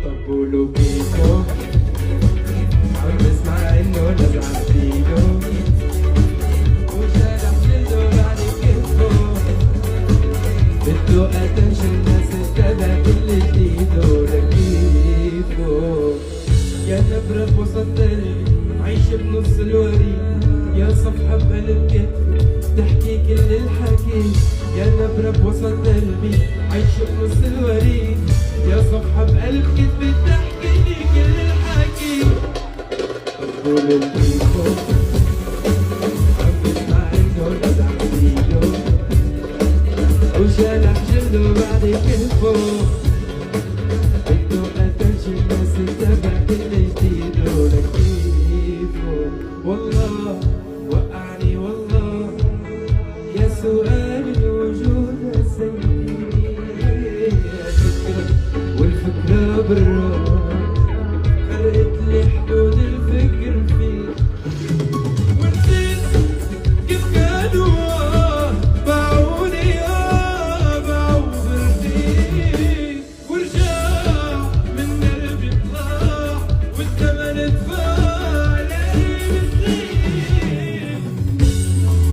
طب قولوا كيفه عم بسمع انه نزع فيده وشالح جلده بعد كتفه بده اتنشن الناس تتابع كل جديده لكيفه يا نبرة بوسط قلبي عايش بنص الوريد يا صفحة بقلب كتفي تحكي كل الحكي يا نبرة بوسط قلبي عايش بنص الوريد يا صفحة بقلب كتفي تحكي لي كل الحكي قبول الكيفو عم بسمع انه نزع فيده وشالح جلده بعد كتفه بده اتنشن الناس تتابع كل جديد ولكيفه والله وقعني والله يا سؤال الوجود السيء والفكرة بالروح